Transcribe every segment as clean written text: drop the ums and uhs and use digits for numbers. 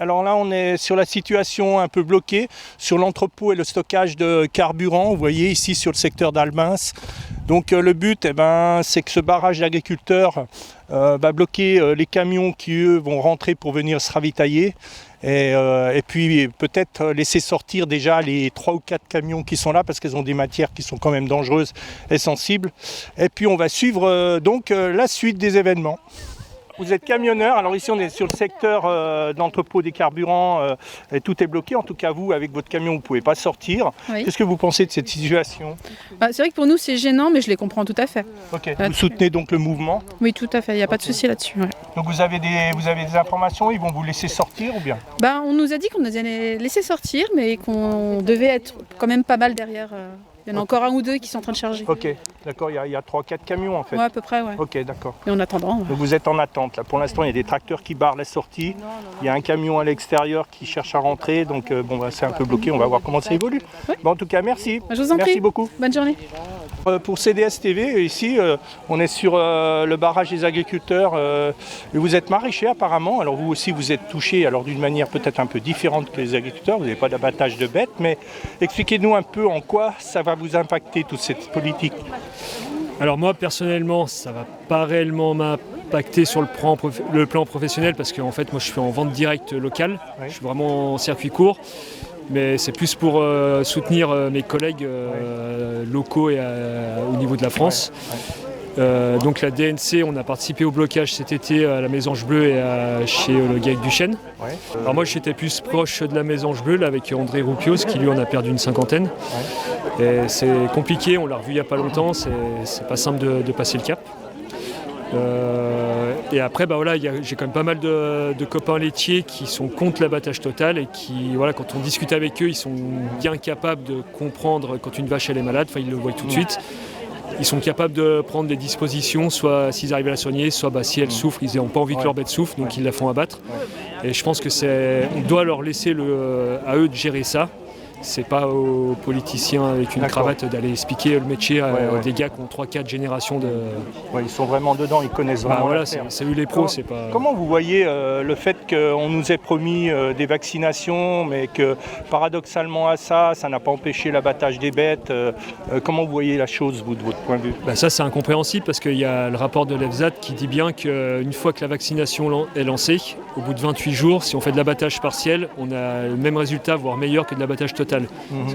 alors là on est sur la situation un peu bloquée sur l'entrepôt et le stockage de carburant, vous voyez ici sur le secteur d'Albins. Donc le but c'est que ce barrage d'agriculteurs va bloquer les camions qui eux vont rentrer pour venir se ravitailler. Et puis peut-être laisser sortir déjà les 3 ou 4 camions qui sont là parce qu'ils ont des matières qui sont quand même dangereuses et sensibles. Et puis on va suivre donc la suite des événements. Vous êtes camionneur, alors ici on est sur le secteur d'entrepôt des carburants et tout est bloqué, en tout cas vous avec votre camion vous ne pouvez pas sortir. Oui. Qu'est-ce que vous pensez de cette situation ? C'est vrai que pour nous c'est gênant mais je les comprends tout à fait. Ok. Vous soutenez donc le mouvement ? Oui tout à fait, il n'y a pas de souci là-dessus. Ouais. Donc vous avez des informations, ils vont vous laisser sortir ou bien ? On nous a dit qu'on nous allait laisser sortir mais qu'on devait être quand même pas mal derrière. Il y en a encore un ou deux qui sont en train de charger. Ok, d'accord, il y a 3-4 camions en fait. Ouais, à peu près, ouais. Ok, d'accord. Et en attendant. Donc vous êtes en attente là. Pour l'instant, il y a des tracteurs qui barrent la sortie. Il y a un camion à l'extérieur qui cherche à rentrer. Donc c'est un peu bloqué. On va voir comment ça évolue. Ouais. Bon, en tout cas, merci. Je vous en prie. Merci beaucoup. Bonne journée. Pour CDS TV, ici, on est sur le barrage des agriculteurs. Et vous êtes maraîcher apparemment. Alors vous aussi, vous êtes touché alors d'une manière peut-être un peu différente que les agriculteurs. Vous n'avez pas d'abattage de bêtes. Mais expliquez-nous un peu en quoi ça va vous impacter toute cette politique. Alors moi personnellement ça ne va pas réellement m'impacter sur le plan professionnel parce qu'en fait moi je suis en vente directe locale, Oui. je suis vraiment en circuit court, mais c'est plus pour soutenir mes collègues locaux et au niveau de la France. Donc la DNC, on a participé au blocage cet été à la Mésange Bleue et chez le GAEC Duchesne. Ouais. Alors moi j'étais plus proche de la Mésange Bleue là, avec André Roupios qui lui en a perdu une cinquantaine. Et c'est compliqué, on l'a revu il n'y a pas longtemps, c'est pas simple de passer le cap. Et après j'ai quand même pas mal de copains laitiers qui sont contre l'abattage total et qui, quand on discute avec eux, ils sont bien capables de comprendre quand une vache elle est malade, ils le voient tout de suite. Ils sont capables de prendre des dispositions, soit s'ils arrivent à la soigner, soit si elle souffre, ils n'ont pas envie que leur bête souffre, donc ils la font abattre. Et je pense que on doit leur laisser à eux de gérer ça. C'est pas aux politiciens avec une cravate d'aller expliquer le métier à des gars qui ont 3-4 générations de... Ouais, ils sont vraiment dedans, ils connaissent vraiment la terre. C'est eux les pros, c'est pas... Comment vous voyez le fait qu'on nous ait promis des vaccinations, mais que paradoxalement à ça n'a pas empêché l'abattage des bêtes comment vous voyez la chose, vous, de votre point de vue ? Ça, c'est incompréhensible parce qu'il y a le rapport de l'EFSAT qui dit bien qu'une fois que la vaccination est lancée, au bout de 28 jours, si on fait de l'abattage partiel, on a le même résultat, voire meilleur que de l'abattage total.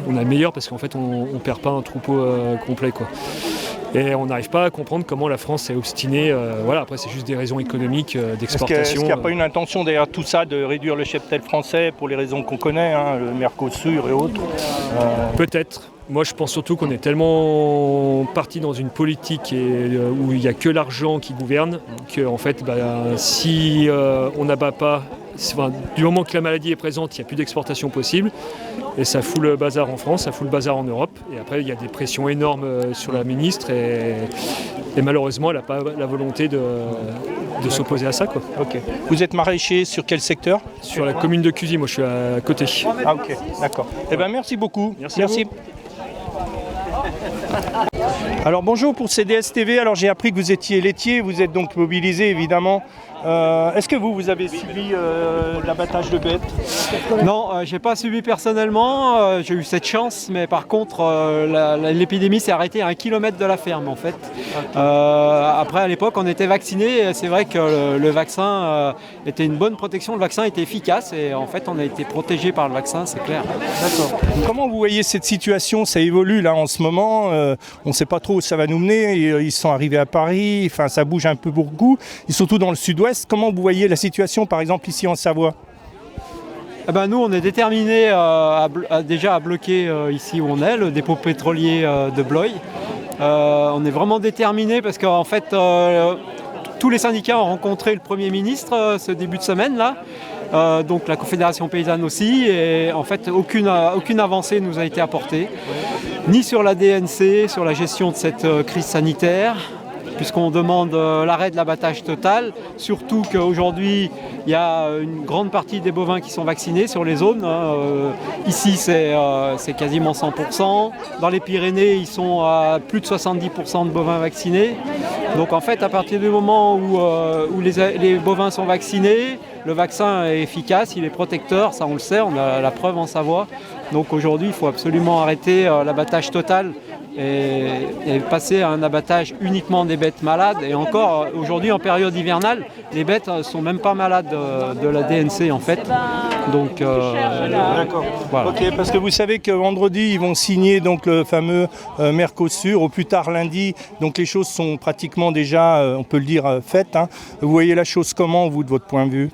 On a meilleur parce qu'en fait on ne perd pas un troupeau complet quoi. Et on n'arrive pas à comprendre comment la France est obstinée. Après c'est juste des raisons économiques d'exportation. Est-ce qu'il n'y a pas une intention derrière tout ça de réduire le cheptel français pour les raisons qu'on connaît, le Mercosur et autres Peut-être. Moi je pense surtout qu'on est tellement parti dans une politique où il n'y a que l'argent qui gouverne que en fait si on n'abat pas, du moment que la maladie est présente, il n'y a plus d'exportation possible. Et ça fout le bazar en France, ça fout le bazar en Europe. Et après, il y a des pressions énormes sur la ministre. Et malheureusement, elle n'a pas la volonté de s'opposer à ça. Quoi. Ok. Vous êtes maraîcher sur quel secteur ? Sur la commune de Cusy, moi je suis à côté. Ah ok, d'accord. Merci beaucoup. Merci. Alors bonjour pour CDS TV. Alors j'ai appris que vous étiez laitier, vous êtes donc mobilisé évidemment. Est-ce que vous avez subi l'abattage de bêtes ? Non, j'ai pas subi personnellement, j'ai eu cette chance, mais par contre l'épidémie s'est arrêtée à 1 kilomètre de la ferme en fait. Okay. Après à l'époque on était vaccinés, et c'est vrai que le vaccin était une bonne protection, le vaccin était efficace et en fait on a été protégé par le vaccin, c'est clair. D'accord. Comment vous voyez cette situation ? Ça évolue là en ce moment, on ne sait pas trop où ça va nous mener, ils sont arrivés à Paris, ça bouge un peu beaucoup, et surtout dans le sud-ouest. Comment vous voyez la situation, par exemple, ici en Savoie ? Nous, on est déterminés déjà à bloquer ici où on est, le dépôt pétrolier de Blois. On est vraiment déterminés parce qu'en fait, tous les syndicats ont rencontré le Premier ministre ce début de semaine-là. Donc la Confédération paysanne aussi. Et en fait, aucune avancée nous a été apportée, ni sur la DNC, sur la gestion de cette crise sanitaire, puisqu'on demande l'arrêt de l'abattage total, surtout qu'aujourd'hui il y a une grande partie des bovins qui sont vaccinés sur les zones. Ici c'est quasiment 100%, dans les Pyrénées ils sont à plus de 70% de bovins vaccinés. Donc en fait à partir du moment où les bovins sont vaccinés, le vaccin est efficace, il est protecteur, ça on le sait, on a la preuve en Savoie. Donc aujourd'hui il faut absolument arrêter l'abattage total et passer à un abattage uniquement des bêtes malades. Et encore aujourd'hui en période hivernale, les bêtes ne sont même pas malades de la DNC en fait. Donc d'accord. Voilà. Ok, parce que vous savez que vendredi ils vont signer donc le fameux Mercosur, au plus tard lundi. Donc les choses sont pratiquement déjà, on peut le dire, faites. Hein. Vous voyez la chose comment, vous, de votre point de vue?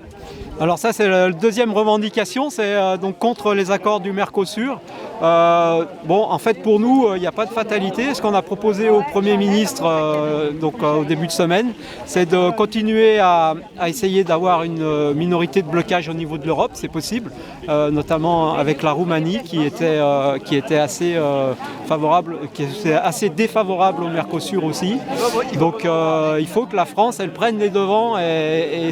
Alors ça c'est la deuxième revendication, c'est donc contre les accords du Mercosur. Bon, en fait pour nous il n'y a pas de fatalité. Ce qu'on a proposé au Premier ministre au début de semaine, c'est de continuer à essayer d'avoir une minorité de blocage au niveau de l'Europe, c'est possible, notamment avec la Roumanie qui était assez favorable, qui était assez défavorable au Mercosur aussi. Donc il faut que la France elle prenne les devants et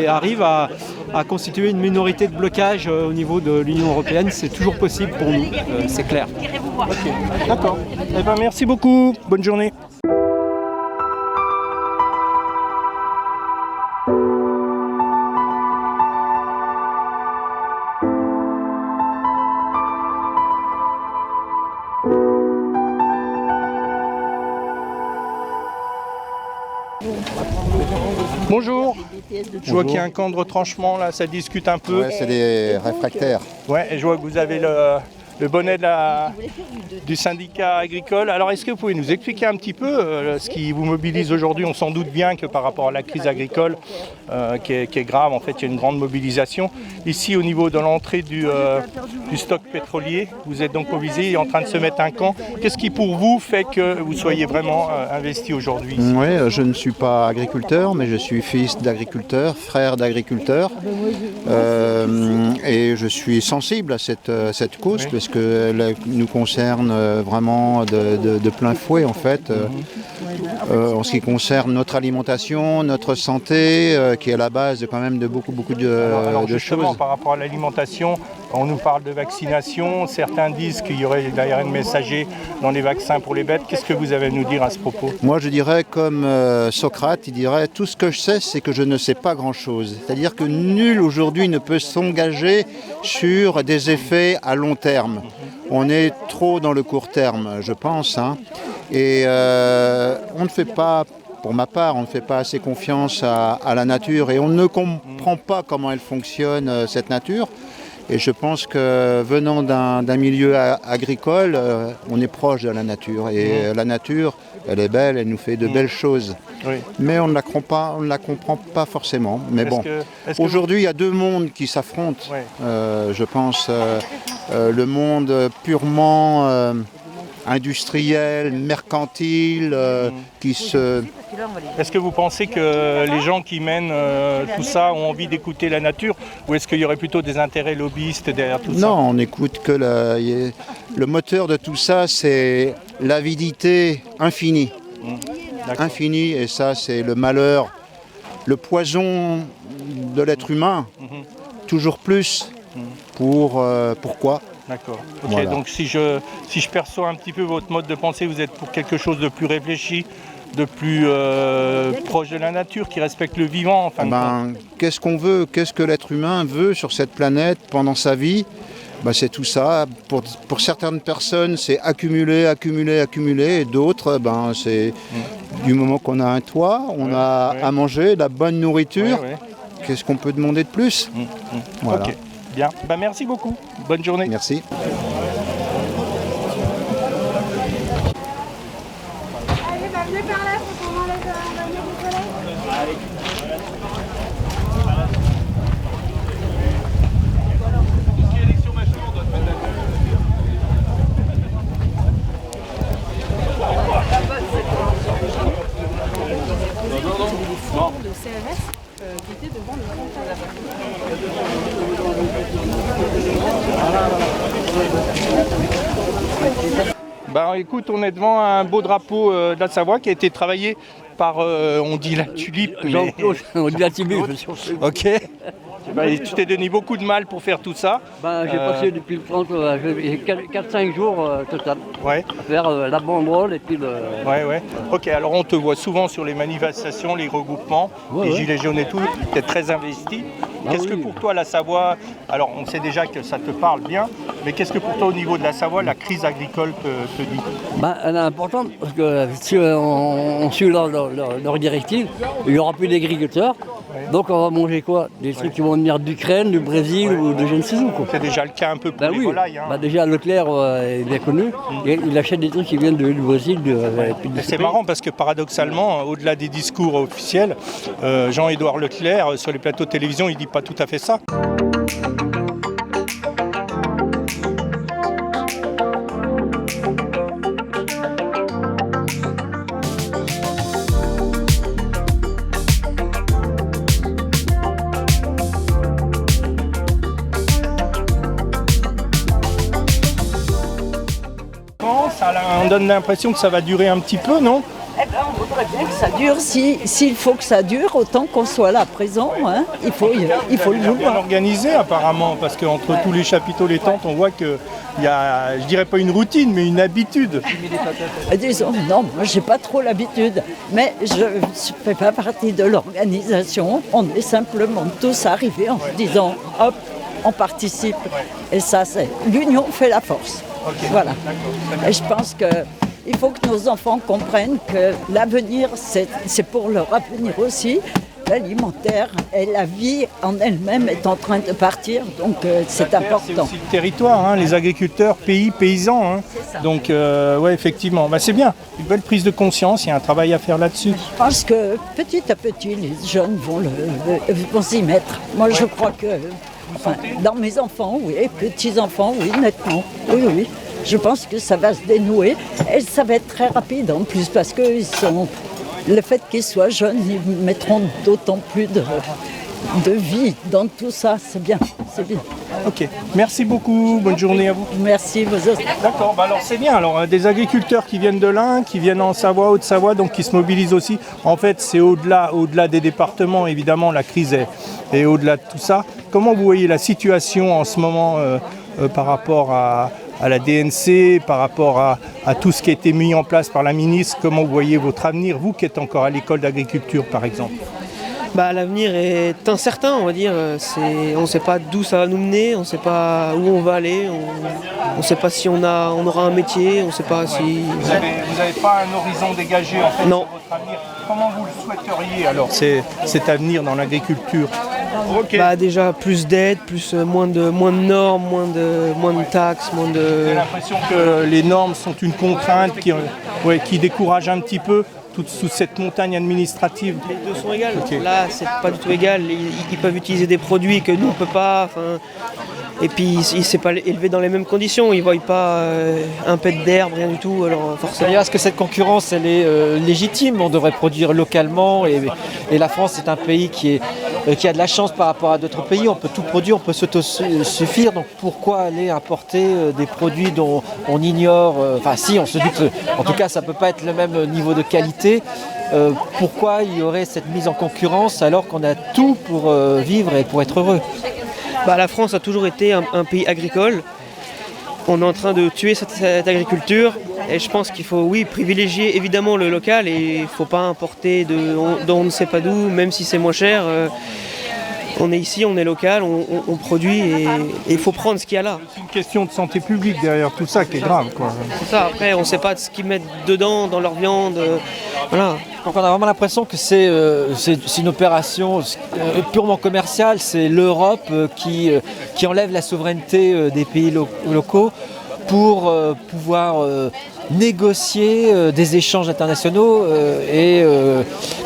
arrive à constituer une minorité de blocage au niveau de l'Union européenne. C'est toujours possible pour nous, c'est clair. Okay. D'accord. Eh ben, merci beaucoup. Bonne journée. Bonjour. Je vois qu'il y a un camp de retranchement là, ça discute un peu. Ouais, c'est des réfractaires. Ouais, et je vois que vous avez le bonnet du syndicat agricole. Alors est-ce que vous pouvez nous expliquer un petit peu ce qui vous mobilise aujourd'hui? On s'en doute bien que par rapport à la crise agricole qui est grave, en fait il y a une grande mobilisation. Ici au niveau de l'entrée du stock pétrolier, vous êtes donc mobilisé, en train de se mettre un camp. Qu'est-ce qui pour vous fait que vous soyez vraiment investi aujourd'hui? Oui, je ne suis pas agriculteur, mais je suis fils d'agriculteur, frère d'agriculteur. Et je suis sensible à cette cause, oui, parce qu'elle nous concerne vraiment de plein fouet en fait. En ce qui concerne notre alimentation, notre santé, qui est à la base quand même de beaucoup alors de choses. Par rapport à l'alimentation, on nous parle de vaccination, certains disent qu'il y aurait l'ARN messager dans les vaccins pour les bêtes. Qu'est-ce que vous avez à nous dire à ce propos? Moi je dirais comme Socrate, il dirait tout ce que je sais c'est que je ne sais pas grand-chose. C'est-à-dire que nul aujourd'hui ne peut s'engager sur des effets à long terme. On est trop dans le court terme, je pense. Hein. Et on ne fait pas, pour ma part, on ne fait pas assez confiance à la nature et on ne comprend pas comment elle fonctionne, cette nature. Et je pense que venant d'un milieu agricole, on est proche de la nature. Et la nature, elle est belle, elle nous fait de belles choses. Oui. Mais on ne la comprend pas forcément. Mais bon, aujourd'hui, il y a deux mondes qui s'affrontent. Oui. Je pense le monde purement industriel, mercantile, qui se... Est-ce que vous pensez que les gens qui mènent tout ça ont envie d'écouter la nature, ou est-ce qu'il y aurait plutôt des intérêts lobbyistes derrière tout ça? Non, on n'écoute que le moteur de tout ça, c'est l'avidité infinie. Infinie, et ça c'est le malheur, le poison de l'être humain. Toujours plus. Pourquoi? D'accord. Okay, voilà. Donc si je perçois un petit peu votre mode de pensée, vous êtes pour quelque chose de plus réfléchi, de plus proche de la nature, qui respecte le vivant en fin de compte. Qu'est-ce qu'on veut? Qu'est-ce que l'être humain veut sur cette planète pendant sa vie? C'est tout ça. Pour certaines personnes, c'est accumuler, et d'autres, c'est du moment qu'on a un toit, on a à manger, de la bonne nourriture. Qu'est-ce qu'on peut demander de plus? Voilà. Okay. Bien, merci beaucoup. Bonne journée. Merci. Venez par là, faut qu'on enlève la lumière du soleil. De CRS qui était devant le Écoute, on est devant un beau drapeau de la Savoie qui a été travaillé par, on dit la tulipe, mais... Jean-Claude, on dit la tulipe. Ok. Tu t'es donné beaucoup de mal pour faire tout ça. J'ai passé depuis le 30, 4-5 jours total. Ouais. À faire la banderole et puis le... Ouais. Ok, alors on te voit souvent sur les manifestations, les regroupements, les gilets jaunes et tout. Tu es très investi. Qu'est-ce que pour toi la Savoie, alors on sait déjà que ça te parle bien, mais qu'est-ce que pour toi au niveau de la Savoie, la crise agricole te dit? Elle est importante parce que si on suit leur directive, il n'y aura plus d'agriculteurs. Donc on va manger quoi? Des trucs qui vont venir d'Ukraine, du Brésil ou de je ne sais où. C'est déjà le cas un peu pour les volailles. Hein. Déjà Leclerc est bien connu. Il achète des trucs qui viennent du Brésil. C'est marrant parce que paradoxalement, au-delà des discours officiels, Jean-Édouard Leclerc, sur les plateaux de télévision, il ne dit pas tout à fait ça. On donne l'impression que ça va durer un petit peu, non? Eh ben, on voudrait bien que ça dure. S'il faut que ça dure, autant qu'on soit là présent, hein. Il faut le bien vouloir. organisé apparemment, parce qu'entre tous les chapiteaux, les tentes, on voit qu'il y a, je dirais pas une routine, mais une habitude. Disons, non, moi j'ai pas trop l'habitude, mais je ne fais pas partie de l'organisation. On est simplement tous arrivés en se disant, hop, on participe. Et ça, c'est l'union fait la force. Okay. Voilà. Et je pense qu'il faut que nos enfants comprennent que l'avenir, c'est pour leur avenir aussi. L'alimentaire et la vie en elle-même est en train de partir, donc c'est important. C'est aussi le territoire, hein, les agriculteurs, paysans. Hein. Donc, ouais, effectivement, c'est bien. Une belle prise de conscience, il y a un travail à faire là-dessus. Je pense que petit à petit, les jeunes vont s'y mettre. Moi, je crois que... dans mes enfants, oui, petits-enfants, oui, nettement. Oui. Je pense que ça va se dénouer et ça va être très rapide en plus parce que le fait qu'ils soient jeunes, ils mettront d'autant plus de vie dans tout ça. C'est bien. Ok, merci beaucoup, bonne journée à vous. Merci, vous aussi. D'accord, alors c'est bien. Alors des agriculteurs qui viennent de l'Ain, qui viennent en Savoie, Haute-Savoie, donc qui se mobilisent aussi. En fait, c'est au-delà des départements, évidemment, la crise est au-delà de tout ça. Comment vous voyez la situation en ce moment par rapport à la DNC, par rapport à tout ce qui a été mis en place par la ministre? Comment vous voyez votre avenir, vous qui êtes encore à l'école d'agriculture, par exemple? L'avenir est incertain, on va dire. On ne sait pas d'où ça va nous mener, on ne sait pas où on va aller, on ne sait pas si on aura un métier, on ne sait pas si... Vous n'avez pas un horizon dégagé en fait non. Sur votre avenir. Comment vous le souhaiteriez alors cet avenir dans l'agriculture? Okay. Déjà plus d'aide, moins de normes, moins de taxes, moins de... J'ai l'impression que les normes sont une contrainte qui décourage un petit peu toute cette montagne administrative. Les deux sont égales. Okay. Là, c'est pas du tout égal. Ils peuvent utiliser des produits que nous, on peut pas. Et puis, il ne s'est pas élevé dans les mêmes conditions. Ils ne voient pas un pet d'herbe, rien du tout. Alors, forcément... D'ailleurs, est-ce que cette concurrence, elle est légitime? On devrait produire localement. Et la France est un pays qui a de la chance par rapport à d'autres pays. On peut tout produire, on peut s'autosuffire. Donc, pourquoi aller importer des produits dont on ignore... si, on se doute. En tout cas, ça ne peut pas être le même niveau de qualité. Pourquoi il y aurait cette mise en concurrence alors qu'on a tout pour vivre et pour être heureux? La France a toujours été un pays agricole. On est en train de tuer cette agriculture et je pense qu'il faut privilégier évidemment le local et il ne faut pas importer dont on ne sait pas d'où, même si c'est moins cher. On est ici, on est local, on produit et il faut prendre ce qu'il y a là. C'est une question de santé publique derrière tout ça qui est grave, quoi. C'est ça, après on ne sait pas ce qu'ils mettent dedans, dans leur viande. Voilà. Donc on a vraiment l'impression que c'est une opération purement commerciale. C'est l'Europe qui enlève la souveraineté des pays locaux pour pouvoir négocier des échanges internationaux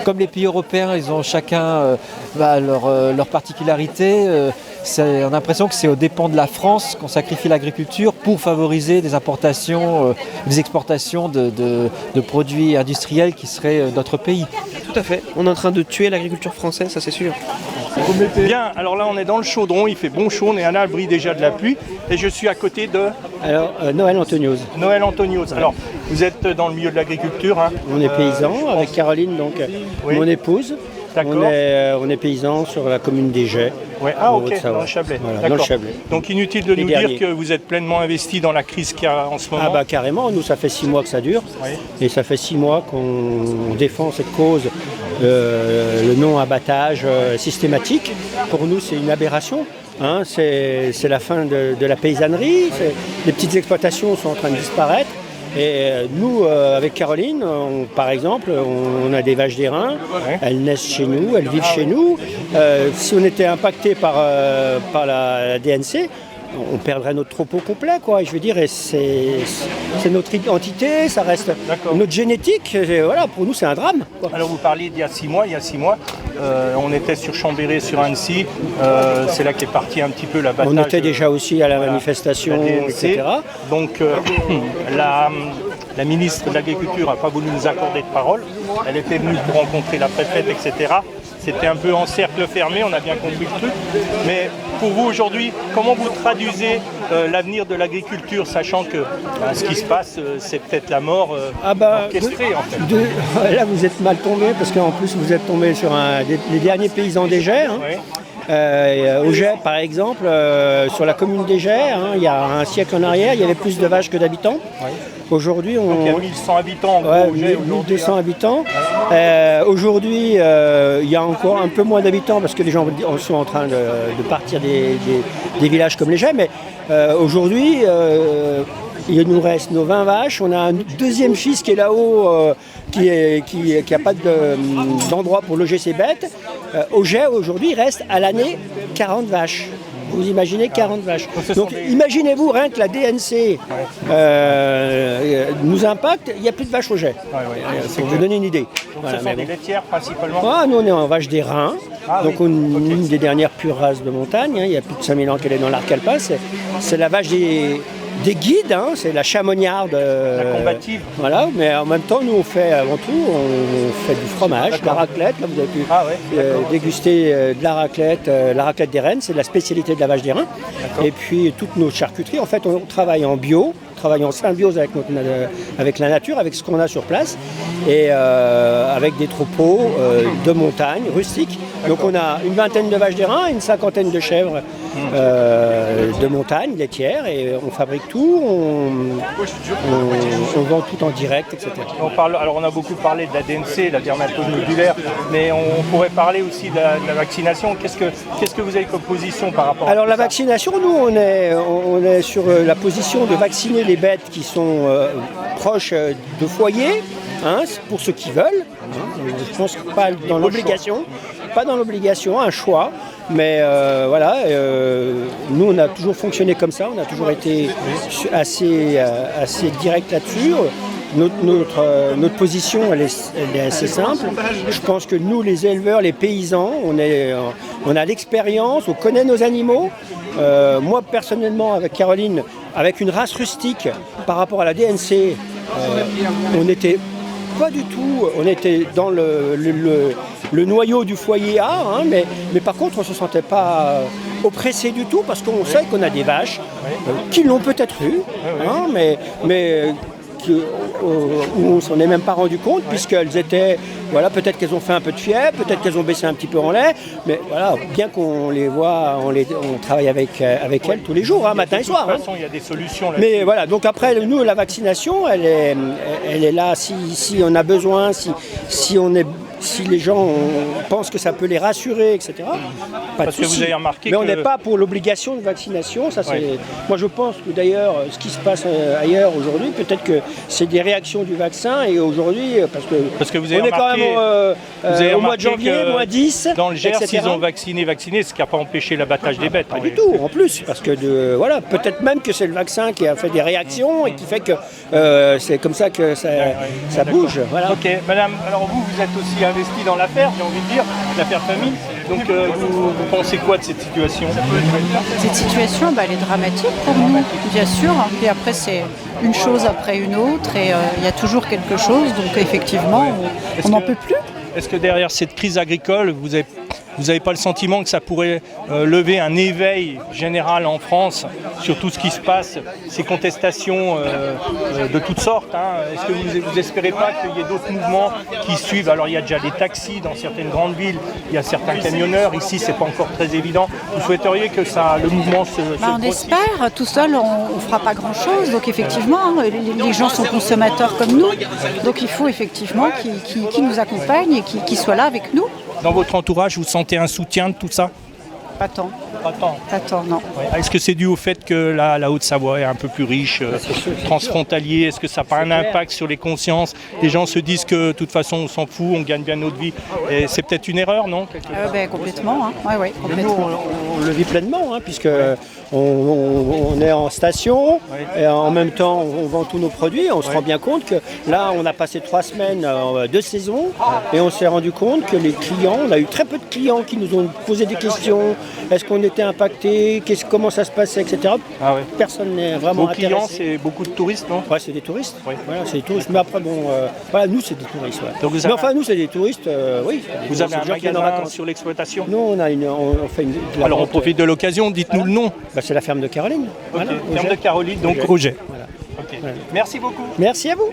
comme les pays européens, ils ont chacun leur particularité. On a l'impression que c'est aux dépens de la France qu'on sacrifie l'agriculture pour favoriser des importations, des exportations de produits industriels qui seraient d'autres pays. Tout à fait. On est en train de tuer l'agriculture française, ça c'est sûr. Bien, alors là on est dans le chaudron, il fait bon chaud, on est à l'abri déjà de la pluie et je suis à côté de Alors, Noël Antonios. Noël Antonios. Alors, vous êtes dans le milieu de l'agriculture. Hein. On est paysans avec Caroline, donc Oui. mon épouse. D'accord. On est paysans sur la commune des Jets. Ouais. Ah, en ok, Haute-Savoie. dans le Chablais. Voilà, D'accord. dans le Chablais. Donc, inutile de Les nous derniers. dire que vous êtes pleinement investi dans la crise qu'il y a en ce moment. Ah bah carrément, nous ça fait 6 mois que ça dure. Oui. Et ça fait 6 mois qu'on défend cette cause, le non-abattage systématique. Pour nous c'est une aberration. Hein, c'est la fin de la paysannerie, les petites exploitations sont en train de disparaître. Et nous, avec Caroline, par exemple, on a des vaches d'airain, elles naissent chez nous, elles vivent chez nous. Si on était impacté par la DNC, on perdrait notre troupeau complet, quoi. Et je veux dire, c'est notre identité, ça reste notre génétique. Et voilà, pour nous, c'est un drame, quoi. Alors vous parliez d'il y a 6 mois. Il y a 6 mois, on était sur Chambéry, sur Annecy. C'est là qu'est parti un petit peu la bataille. On était déjà aussi à la manifestation, la DNC. etc. Donc la ministre de l'Agriculture n'a pas voulu nous accorder de parole. Elle était venue pour rencontrer la préfète, etc. C'était un peu en cercle fermé, on a bien compris le truc. Mais pour vous aujourd'hui, comment vous traduisez l'avenir de l'agriculture, sachant que ce qui se passe, c'est peut-être la mort orchestrée en fait. Là, vous êtes mal tombé, parce qu'en plus, vous êtes tombé sur les derniers paysans des Jets. Hein. Oui. Au Jet, par exemple, sur la commune des Jets, hein, il y a un siècle en arrière, il y avait plus de vaches que d'habitants. Oui. Aujourd'hui, Donc il y a 1100 habitants. Ouais, au Jet, 1200 habitants. Aujourd'hui, il y a encore un peu moins d'habitants parce que les gens sont en train de partir des villages comme les Jets. Mais aujourd'hui, il nous reste nos 20 vaches. On a un deuxième fils qui est là-haut, qui n'a pas d'endroit pour loger ses bêtes. Au Jet, aujourd'hui, il reste à l'année 40 vaches. Vous imaginez 40 vaches. Donc imaginez-vous, rien que la DNC nous impacte, il n'y a plus de vaches au Jet. Pour vous donner une idée. Donc voilà, ce sont des laitières principalement. Nous on est en vache d'airain. Donc une des dernières pures races de montagne. Hein, il y a plus de 5000 ans qu'elle est dans l'arc alpin. C'est la vache des guides, hein, c'est la chamoniarde. La combative. Voilà, mais en même temps, nous, on fait avant tout, on fait du fromage, de la raclette. Là, vous avez pu déguster de la raclette des rennes, c'est la spécialité de la vache des reins. Et puis, toutes nos charcuteries, en fait, on travaille en bio, en symbiose avec la nature, avec ce qu'on a sur place, et avec des troupeaux de montagne, rustiques. Donc on a une vingtaine de vaches d'airain, une cinquantaine de chèvres de montagne, laitières, et on fabrique tout, on vend tout en direct, etc. Alors on a beaucoup parlé de la DNC, la dermatomodulaire, mais on pourrait parler aussi de la vaccination. Qu'est-ce que vous avez comme position par rapport à Alors la vaccination, nous on est sur la position de vacciner les bêtes qui sont proches de foyers, hein, pour ceux qui veulent. Je pense pas dans l'obligation, un choix. Mais voilà, nous on a toujours fonctionné comme ça, on a toujours été assez direct là-dessus. Notre position elle est assez simple. Je pense que nous les éleveurs, les paysans, on a l'expérience, on connaît nos animaux. Moi personnellement avec Caroline, avec une race rustique par rapport à la DNC, on n'était pas du tout, on était dans le noyau du foyer A, hein, mais par contre on ne se sentait pas oppressé du tout parce qu'on sait qu'on a des vaches qui l'ont peut-être eu, hein, mais où on s'en est même pas rendu compte puisqu'elles étaient, voilà, peut-être qu'elles ont fait un peu de fièvre, peut-être qu'elles ont baissé un petit peu en lait, mais voilà, bien qu'on les voit, on travaille avec elles tous les jours, hein, matin et soir. De toute façon, il y a des solutions là. Mais voilà, donc après, nous, la vaccination, elle est là si on a besoin, si les gens pensent que ça peut les rassurer, etc. Pas Parce de que souci. vous avez remarqué mais on n'est pas pour l'obligation de vaccination. Ça, moi, je pense que d'ailleurs, ce qui se passe ailleurs aujourd'hui, peut-être que c'est des réactions du vaccin. Et aujourd'hui, parce que vous avez on est quand même au mois de janvier, moins 10. Dans le Gers, etc. ils ont vacciné, ce qui n'a pas empêché l'abattage des bêtes. Pas du tout, en plus, parce que voilà, peut-être même que c'est le vaccin qui a fait des réactions et qui fait que c'est comme ça que ça bouge. Voilà. Ok, madame, alors vous êtes aussi investi dans l'affaire, j'ai envie de dire, l'affaire famille. Donc vous pensez quoi de cette situation? Cette situation, elle est dramatique pour nous, bien sûr. Puis après, c'est une chose après une autre et il y a toujours quelque chose. Donc effectivement, on n'en peut plus. Est-ce que derrière cette crise agricole, vous avez Vous n'avez pas le sentiment que ça pourrait lever un éveil général en France sur tout ce qui se passe, ces contestations de toutes sortes, hein. Est-ce que vous n'espérez pas qu'il y ait d'autres mouvements qui suivent? Alors il y a déjà des taxis dans certaines grandes villes, il y a certains camionneurs, ici c'est pas encore très évident. Vous souhaiteriez que le mouvement se On espère, tout seul on ne fera pas grand-chose, donc effectivement les gens sont consommateurs comme nous, donc il faut effectivement qu'ils nous accompagnent et qu'ils soient là avec nous. Dans votre entourage, vous sentez un soutien de tout ça? Pas tant. Pas tant. Pas tant, non. Ouais. Est-ce que c'est dû au fait que la Haute-Savoie est un peu plus riche, transfrontalier? Est-ce que ça n'a pas un impact sur les consciences? Les gens se disent que de toute façon on s'en fout, on gagne bien notre vie. Et c'est peut-être une erreur, non? Complètement. Hein. Ouais, complètement. Nous, on le vit pleinement, hein, puisque on est en station et en même temps on vend tous nos produits. On se rend bien compte que là on a passé 3 semaines de saison et on s'est rendu compte que les clients, on a eu très peu de clients qui nous ont posé des questions. Est-ce qu'on était impacté? Comment ça se passait, etc. Personne n'est vraiment intéressé. Vos clients, c'est beaucoup de touristes, non? Ouais, c'est des touristes. Voilà, c'est des touristes. Mais après, voilà, nous, c'est des touristes. Ouais. Donc, mais enfin, nous, c'est des touristes, oui. Vous avez un magasin sur l'exploitation? Nous, on fait une... Alors, on profite de l'occasion, dites-nous le nom. C'est la ferme de Caroline. Ferme de Caroline, donc Roger. Voilà. Okay. Merci beaucoup. Merci à vous.